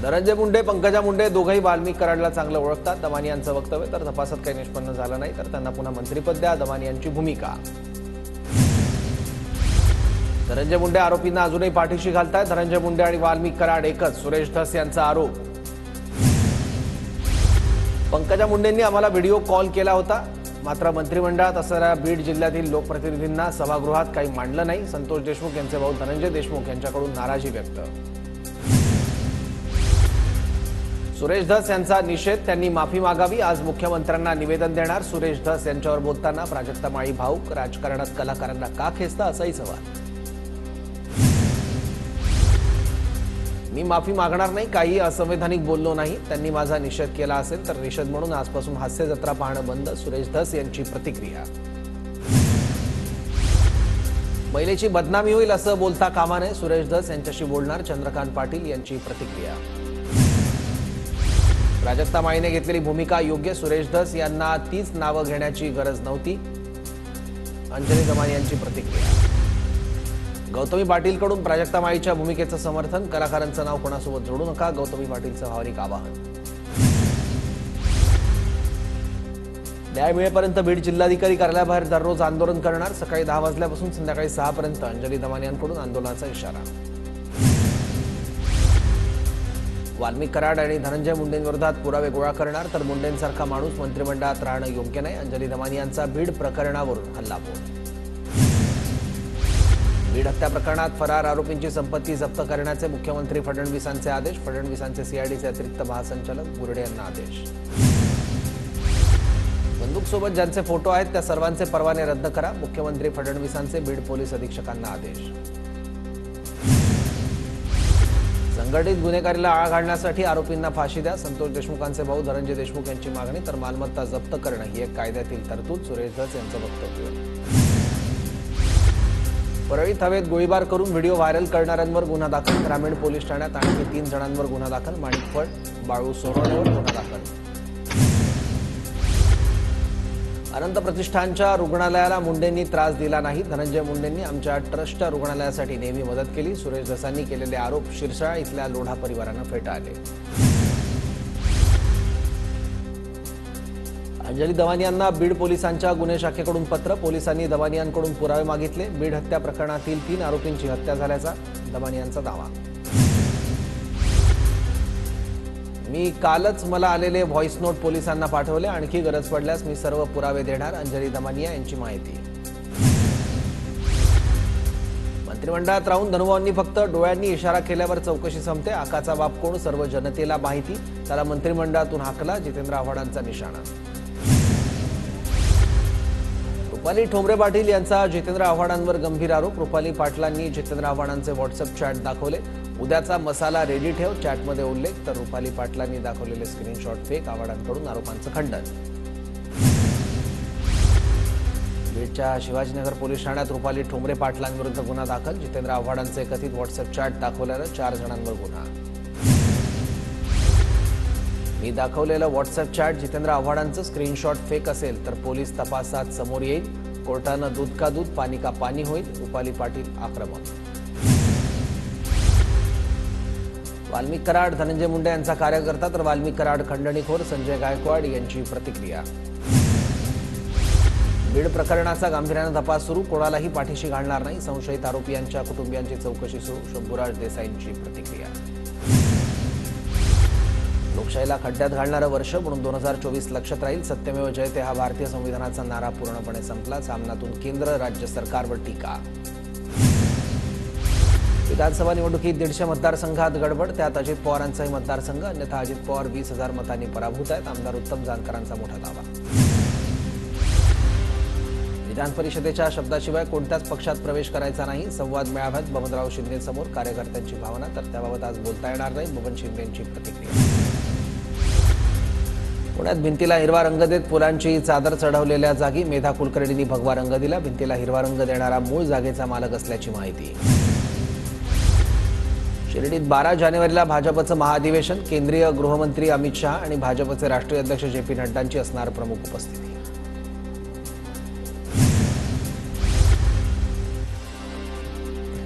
धनंजय मुंडे, पंकजा मुंडे दोघंही वाल्मिक कराडला चांगलं ओळखतात. दमानी यांचं वक्तव्य तर तपासात काही निष्पन्न झालं नाही तर त्यांना पुन्हा मंत्रिपद द्या, दमानी यांची भूमिका. धनंजय मुंडे आरोपींना अजूनही पाठीशी घालतायत. धनंजय मुंडे आणि वाल्मिक कराड एकच, सुरेश धस यांचा आरोप. पंकजा मुंडेंनी आम्हाला व्हिडिओ कॉल केला होता, मात्र मंत्रिमंडळात असणाऱ्या बीड जिल्ह्यातील लोकप्रतिनिधींना सभागृहात काही मांडलं नाही. संतोष देशमुख यांचे भाऊ धनंजय देशमुख यांच्याकडून नाराजी व्यक्त. सुरेश धस यांचा निषेध, त्यांनी माफी मागावी. आज मुख्यमंत्र्यांना निवेदन देणार. सुरेश धस यांच्यावर बोलताना प्राजक्ता माळी भाऊक, राजकारणात कलाकारांना का खेचता असाही सवाल. मी माफी मागणार नाही, काही असंवैधानिक बोललो नाही. त्यांनी माझा निषेध केला असेल तर निषेध म्हणून आजपासून हास्य जत्रा पाहणं बंद. सुरेश धस यांची प्रतिक्रिया. महिलेची बदनामी होईल असं बोलता कामा नये, सुरेश धस यांच्याशी बोलणार. चंद्रकांत पाटील यांची प्रतिक्रिया. प्राजक्ता माळीने घेतलेली भूमिका योग्य, सुरेश धस यांना तीच नावं घेण्याची गरज नव्हती. अंजली दमानी यांची प्रतिक्रिया. गौतमी पाटीलकडून प्राजक्ता माळीच्या भूमिकेचं समर्थन, कलाकारांचं नाव कोणासोबत जोडू नका, गौतमी पाटीलचं व्यावहारिक आवाहन. न्याय मिळेपर्यंत बीड जिल्हाधिकारी कार्यालयाबाहेर दररोज आंदोलन करणार. सकाळी 10 वाजल्यापासून संध्याकाळी 6 पर्यंत अंजली दमानी यांकडून आंदोलनाचा इशारा. वाल्मिक कराड आणि धनंजय मुंडेंविरोधात पुरावे गोळा करणार तर मुंडेंसारखा माणूस मंत्रिमंडळात राहणं योग्य नाही. अंजली दमानी यांचा बीड प्रकरणावरून हल्लाबोल. बीड हत्या प्रकरणात फरार आरोपींची संपत्ती जप्त करण्याचे मुख्यमंत्री फडणवीसांचे आदेश. फडणवीसांचे सीआयडीचे अतिरिक्त महासंचालक बुर्डे यांना आदेश. बंदूकसोबत ज्यांचे फोटो आहेत त्या सर्वांचे परवाने रद्द करा. मुख्यमंत्री फडणवीसांचे बीड पोलीस अधीक्षकांना आदेश. संघटित गुन्हेगारीला आळा घालण्यासाठी आरोपींना फाशी द्या. संतोष देशमुखांचे भाऊ धनंजय देशमुख यांची मागणी तर मालमत्ता जप्त करणं ही एक कायद्यातील तरतूद. सुरेश धस यांचं वक्तव्य. परळीत हवेत गोळीबार करून व्हिडिओ व्हायरल करणाऱ्यांवर गुन्हा दाखल. ग्रामीण पोलीस ठाण्यात आणखी 3 जणांवर गुन्हा दाखल. माणिकफळ, बाळू सोनवणेवर गुन्हा दाखल. अनंत प्रतिष्ठानच्या रुग्णालयाला मुंडेंनी त्रास दिला नाही. धनंजय मुंडेंनी आमच्या ट्रस्टच्या रुग्णालयासाठी नेहमी मदत केली. सुरेश धसांनी केलेले आरोप शिरसाळा इथल्या लोढा परिवारानं फेटाळले. अंजली दमानी यांना बीड पोलिसांच्या गुन्हे शाखेकडून पत्र. पोलिसांनी दमानी यांकडून पुरावे मागितले. बीड हत्या प्रकरणातील 3 आरोपींची हत्या झाल्याचा दमानी यांचा दावा. मी कालच मला आलेले व्हॉइस नोट पोलिसांना पाठवले. आणखी गरज पडल्यास मी सर्व पुरावे देणार. अंजली दमानिया यांची माहिती. मंत्रिमंडळात राहून धनुभावांनी फक्त डोळ्यांनी इशारा केल्यावर चौकशी संपते. आकाचा बाप कोण सर्व जनतेला माहिती. त्याला मंत्रिमंडळातून हाकला, जितेंद्र आव्हाडांचा निशाणा. रुपाली ठोंबरे पाटील यांचा जितेंद्र आव्हाडांवर गंभीर आरोप. रुपाली पाटलांनी जितेंद्र आव्हाडांचे व्हॉट्सअप चॅट दाखवले. उद्याचा मसाला रेडी ठेव, चॅटमध्ये उल्लेख. तर रुपाली पाटलांनी दाखवलेले स्क्रीनशॉट फेक. आव्हाडांकडून आरोपांचं खंडन. बीडच्या शिवाजीनगर पोलीस ठाण्यात रुपाली ठोंबरे पाटलांविरुद्ध गुन्हा दाखल. जितेंद्र आव्हाडांचे कथित व्हॉट्सअप चॅट दाखवल्यानं 4 जणांवर गुन्हा. मी दाखवलेलं व्हॉट्सअप चॅट जितेंद्र आव्हाडांचं स्क्रीनशॉट फेक असेल तर पोलीस तपासात समोर येईल. कोर्टानं दूध का दूध, पाणी का पाणी होईल. रुपाली पाटील आक्रमक. वाल्मिक कराड धनंजय मुंडे यांचा कार्यकर्ता तर वाल्मिक कराड खंडणीखोर. संजय गायकवाड यांची प्रतिक्रिया. बीड प्रकरणाचा गांभीर्यानं तपास सुरू. कोणालाही पाठीशी घालणार नाही. संशयित आरोपी यांच्या कुटुंबियांची चौकशी सुरू. शंभूराज देसाईंची प्रतिक्रिया. लोकशाहीला खड्ड्यात घालणारं वर्ष म्हणून 2024 लक्षात राहील. सत्यमेव जयते हा भारतीय संविधानाचा नारा पूर्णपणे संपला. सामनातून केंद्र राज्य सरकारवर टीका. विधानसभा निवडणुकीत 150 मतदारसंघात गडबड. त्यात अजित पवारांचाही मतदारसंघ. अन्यथा अजित पवार 20,000 मतांनी पराभूत आहेत. आमदार उत्तम जानकरांचा मोठा दावा. विधान परिषदेच्या शब्दाशिवाय कोणत्याच पक्षात प्रवेश करायचा नाही. संवाद मेळाव्यात बबनराव शिंदे समोर कार्यकर्त्यांची भावना. तर त्याबाबत आज बोलता येणार नाही. बबन शिंदेंची प्रतिक्रिया. पुण्यात भिंतीला हिरवा रंग देत फुलांची चादर चढवलेल्या जागी मेधा कुलकर्णींनी भगवा रंग दिला. भिंतीला हिरवा रंग देणारा मूळ जागेचा मालक असल्याची माहिती. शिर्डीत 12 जानेवारीला भाजपचं महाअधिवेशन. केंद्रीय गृहमंत्री अमित शहा आणि भाजपचे राष्ट्रीय अध्यक्ष जे.पी. नड्डांची असणार प्रमुख उपस्थिती.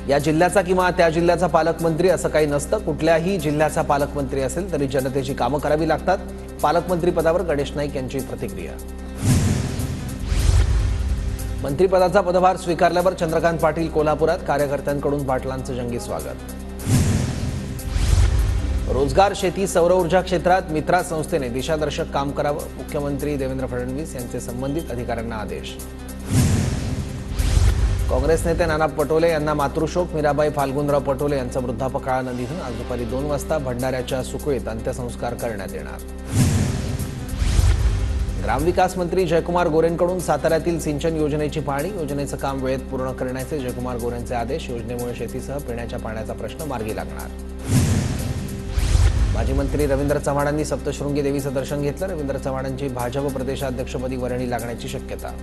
या जिल्ह्याचा किंवा त्या जिल्ह्याचा पालकमंत्री असं काही नसतं. कुठल्याही जिल्ह्याचा पालकमंत्री असेल तरी जनतेची कामं करावी लागतात. पालकमंत्री पदावर गणेश नाईक यांची प्रतिक्रिया. मंत्रिपदाचा पदभार स्वीकारल्यावर चंद्रकांत पाटील कोल्हापुरात, कार्यकर्त्यांकडून पाटलांचं जंगी स्वागत. रोजगार, शेती, सौर ऊर्जा क्षेत्रात मित्रा संस्थेने दिशादर्शक काम करावं, मुख्यमंत्री देवेंद्र फडणवीस यांचे संबंधित अधिकाऱ्यांना आदेश. काँग्रेस नेते नाना पटोले यांना मातृशोक, मीराबाई फाल्गुनराव पटोले यांचं वृद्धापकाळानं निधन. आज दुपारी 2 वाजता भंडाऱ्याच्या सुकळीत अंत्यसंस्कार करण्यात येणार. ग्रामविकास मंत्री जयकुमार गोरेंकडून साताऱ्यातील सिंचन योजनेची पाहणी, योजनेचं काम वेळेत पूर्ण करण्याचे जयकुमार गोरेंचे आदेश. योजनेमुळे शेतीसह पिण्याच्या पाण्याचा प्रश्न मार्गी लागणार. माजी मंत्री रवींद्र चव्हाणांनी सप्तशृंगी देवीचं दर्शन घेतलं. रवींद्र चव्हाणांची भाजप प्रदेशाध्यक्षपदी वर्णी लागण्याची शक्यता.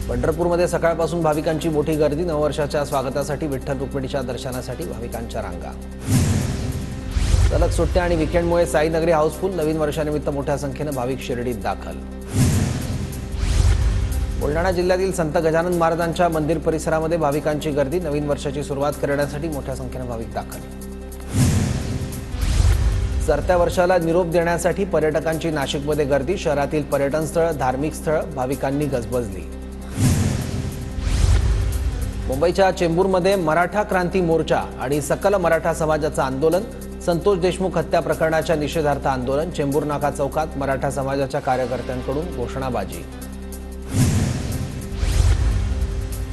पंढरपूरमध्ये सकाळपासून भाविकांची मोठी गर्दी. नववर्षाच्या स्वागतासाठी विठ्ठल रुक्मिणीच्या दर्शनासाठी भाविकांच्या रांगा. सलग सुट्ट्या आणि विकेंडमुळे साईनगरी हाऊसफुल. नवीन वर्षानिमित्त मोठ्या संख्येनं भाविक शिर्डीत दाखल. बुलढाणा जिल्ह्यातील संत गजानन महाराजांच्या मंदिर परिसरामध्ये भाविकांची गर्दी. नवीन वर्षाची सुरुवात करण्यासाठी मोठ्या संख्येनं भाविक दाखल. सरत्या वर्षाला निरोप देण्यासाठी पर्यटकांची नाशिकमध्ये गर्दी. शहरातील पर्यटन स्थळ, धार्मिक स्थळ भाविकांनी गजबजली. मुंबईच्या चेंबूरमध्ये मराठा क्रांती मोर्चा आणि सकल मराठा समाजाचं आंदोलन. संतोष देशमुख हत्या प्रकरणाच्या निषेधार्थ आंदोलन. चेंबूर नाका चौकात मराठा समाजाच्या कार्यकर्त्यांकडून घोषणाबाजी.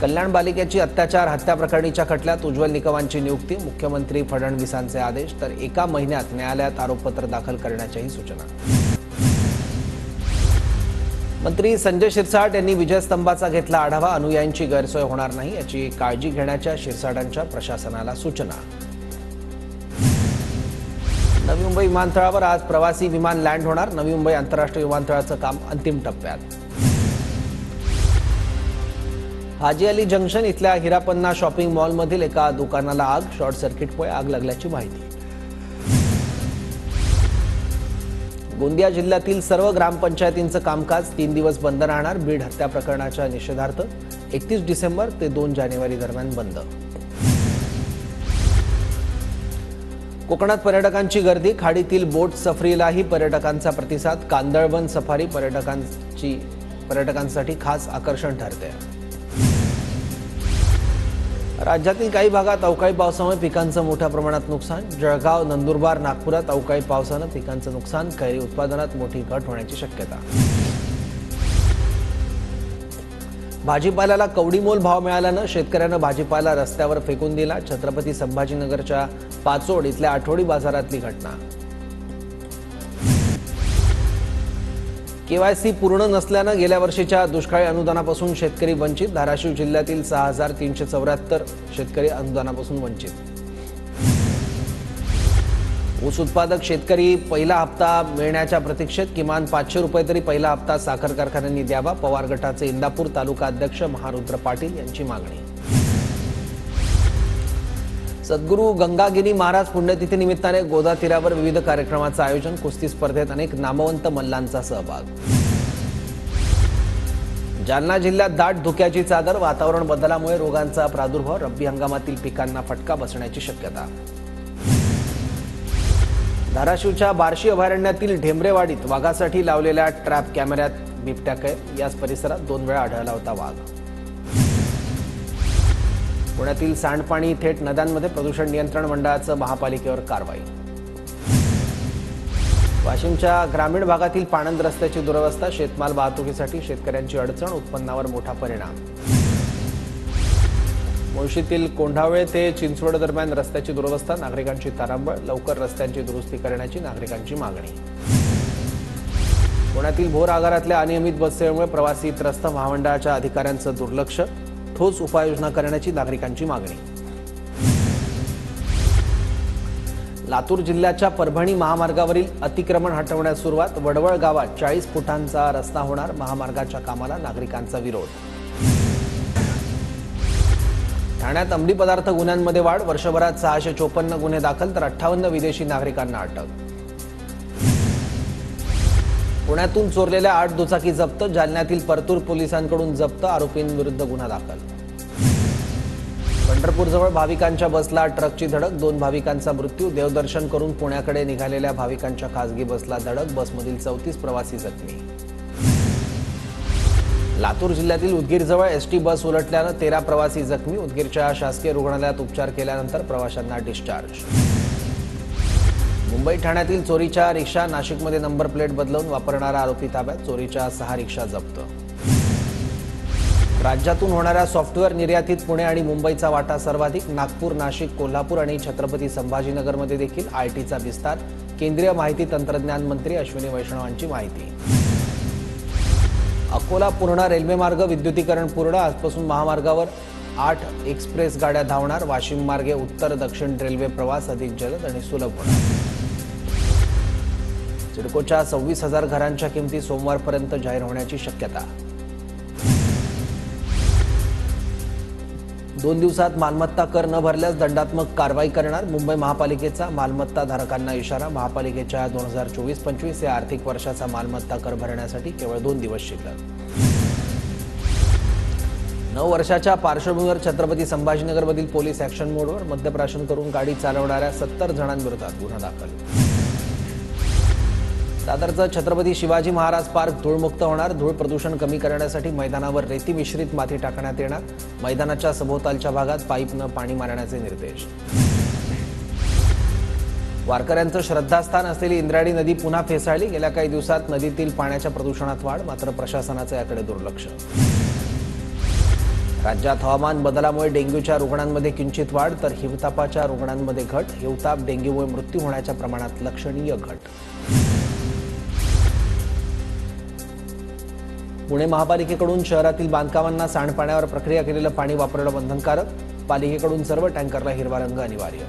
कल्याण बालिकेची अत्याचार हत्या प्रकरणीच्या खटल्यात उज्ज्वल निकमांची नियुक्ती. मुख्यमंत्री फडणवीसांचे आदेश. तर 1 महिन्यात न्यायालयात आरोपपत्र दाखल करण्याच्याही सूचना. मंत्री संजय शिरसाट यांनी विजयस्तंभाचा घेतला आढावा. अनुयायांची गैरसोय होणार नाही याची काळजी घेण्याच्या शिरसाटांच्या प्रशासनाला सूचना. नवी मुंबई विमानतळावर आज प्रवासी विमान लँड होणार. नवी मुंबई आंतरराष्ट्रीय विमानतळाचं काम अंतिम टप्प्यात. हाजी अली जंक्शन इथल्या हिरापन्ना शॉपिंग मॉलमधील एका दुकानाला आग. शॉर्ट सर्किटमुळे आग लागल्याची माहिती. गोंदिया जिल्ह्यातील सर्व ग्रामपंचायतींचं कामकाज 3 दिवस बंद राहणार. बीड हत्या प्रकरणाच्या निषेधार्थ 31 डिसेंबर ते 2 जानेवारी दरम्यान बंद. कोकणात पर्यटकांची गर्दी. खाडीतील बोट सफरीलाही पर्यटकांचा प्रतिसाद. कांदळवन सफारी पर्यटकांसाठी खास आकर्षण ठरते. राज्यातील काही भागात अवकाळी पावसामुळे पिकांचं मोठ्या प्रमाणात नुकसान. जळगाव, नंदुरबार, नागपुरात अवकाळी पावसानं पिकांचं नुकसान. कैरी उत्पादनात मोठी घट होण्याची शक्यता. भाजीपाल्याला कवडीमोल भाव मिळाल्यानं शेतकऱ्यानं भाजीपाला रस्त्यावर फेकून दिला. छत्रपती संभाजीनगरच्या पाचोड इथल्या आठवडी बाजारातली घटना. केवायसी पूर्ण नसल्यानं गेल्या वर्षीच्या दुष्काळी अनुदानापासून शेतकरी वंचित. धाराशिव जिल्ह्यातील 6374 शेतकरी अनुदानापासून वंचित. ऊस उत्पादक शेतकरी पहिला हप्ता मिळण्याच्या प्रतीक्षेत. किमान 500 रुपये तरी पहिला हप्ता साखर कारखान्यांनी द्यावा. पवार गटाचे इंदापूर तालुका अध्यक्ष महारुद्र पाटील यांची मागणी. सद्गुरू गंगागिरी महाराज पुण्यतिथी निमित्ताने गोदा तीरावर विविध कार्यक्रमाचं आयोजन. कुस्ती स्पर्धेत अनेक नामवंत मल्लांचा सहभाग. जालना जिल्ह्यात दाट धुक्याची चादर. वातावरण बदलामुळे रोगांचा प्रादुर्भाव. रब्बी हंगामातील पिकांना फटका बसण्याची शक्यता. धाराशिवच्या बार्शी अभयारण्यातील ढेंबरेवाडीत वाघासाठी लावलेल्या ट्रॅप कॅमेऱ्यात बिबट्या कैद. याच परिसरात 2 वेळा आढळला होता वाघ. पुण्यातील सांडपाणी थेट नद्यांमध्ये. प्रदूषण नियंत्रण मंडळाचं महापालिकेवर कारवाई. वाशिमच्या ग्रामीण भागातील पाणंद रस्त्याची दुरवस्था. शेतमाल वाहतुकीसाठी शेतकऱ्यांची अडचण. उत्पन्नावर मोठा परिणाम. मुळशीतील कोंढावळे ते चिंचवड दरम्यान रस्त्याची दुरवस्था. नागरिकांची तारांबळ. लवकर रस्त्यांची दुरुस्ती करण्याची नागरिकांची मागणी. पुण्यातील भोर आगारातल्या अनियमित बससेवेमुळे प्रवासी त्रस्त. महामंडळाच्या अधिकाऱ्यांचं दुर्लक्ष. ठोस उपाययोजना करण्याची नागरिकांची मागणी. लातूर जिल्ह्याच्या परभणी महामार्गावरील अतिक्रमण हटवण्यास सुरुवात. वडवळ गावात 40 फुटांचा रस्ता होणार. महामार्गाच्या कामाला नागरिकांचा विरोध. ठाण्यात अंमली पदार्थ गुन्ह्यांमध्ये वाढ. वर्षभरात 654 गुन्हे दाखल तर 58 विदेशी नागरिकांना अटक. पुण्यातून चोरलेल्या 8 दुचाकी जप्त. जालन्यातील परतूर पोलिसांकडून जप्त. आरोपींविरुद्ध गुन्हा दाखल. पंढरपूरजवळ भाविकांच्या बसला ट्रकची धडक, 2 भाविकांचा मृत्यू. देवदर्शन करून पुण्याकडे निघालेल्या भाविकांच्या खासगी बसला धडक, बसमधील 34 प्रवासी जखमी. लातूर जिल्ह्यातील उदगीरजवळ एसटी बस उलटल्यानं 13 प्रवासी जखमी. उदगीरच्या शासकीय रुग्णालयात उपचार केल्यानंतर प्रवाशांना डिस्चार्ज. मुंबई ठाण्यातील चोरीच्या रिक्षा, नाशिकमध्ये नंबर प्लेट बदलवून वापरणारा आरोपी ताब्यात. चोरीच्या 6 रिक्षा जप्त. राज्यातून होणाऱ्या सॉफ्टवेअर निर्यातीत पुणे आणि मुंबईचा वाटा सर्वाधिक. नागपूर, नाशिक, कोल्हापूर आणि छत्रपती संभाजीनगरमध्ये देखील आयटीचा विस्तार. केंद्रीय माहिती तंत्रज्ञान मंत्री अश्विनी वैष्णवांची माहिती. अकोला पूर्णा रेल्वे मार्ग विद्युतीकरण पूर्ण. आजपासून महामार्गावर 8 एक्सप्रेस गाड्या धावणार. वाशिम मार्गे उत्तर दक्षिण रेल्वे प्रवास अधिक जलद आणि सुलभ होणार. सिडकोच्या 26,000 घरांच्या किमती सोमवारपर्यंत जाहीर होण्याची शक्यता. 2 दिवसात मालमत्ता कर न भरल्यास दंडात्मक कारवाई करणार. मुंबई महापालिकेचा मालमत्ता धारकांना इशारा. महापालिकेच्या 2024-25 या आर्थिक वर्षाचा मालमत्ता कर भरण्यासाठी केवळ 2 दिवस शिल्लक. 9 वर्षाच्या पार्श्वभूमीवर छत्रपती संभाजीनगरमधील पोलीस ॲक्शन मोडवर. मद्यप्राशन करून गाडी चालवणाऱ्या 70 जणांविरोधात गुन्हा दाखल. दादरचं छत्रपती शिवाजी महाराज पार्क धूळमुक्त होणार. धूळ प्रदूषण कमी करण्यासाठी मैदानावर रेती मिश्रित माती टाकण्यात येणार. मैदानाच्या सभोवतालच्या भागात पाईपनं पाणी मारण्याचे निर्देश. वारकऱ्यांचं श्रद्धास्थान असलेली इंद्रायणी नदी पुन्हा फेसाळली. गेल्या काही दिवसात नदीतील पाण्याच्या प्रदूषणात वाढ, मात्र प्रशासनाचं याकडे दुर्लक्ष. राज्यात हवामान बदलामुळे डेंग्यूच्या रुग्णांमध्ये किंचित वाढ, तर हिवतापाच्या रुग्णांमध्ये घट. हिवताप, डेंग्यूमुळे मृत्यू होण्याच्या प्रमाणात लक्षणीय घट. पुणे महापालिकेकडून शहरातील बांधकामांना सांडपाण्यावर प्रक्रिया केलेलं पाणी वापरणं बंधनकारक. पालिकेकडून सर्व टँकरला हिरवा रंग अनिवार्य.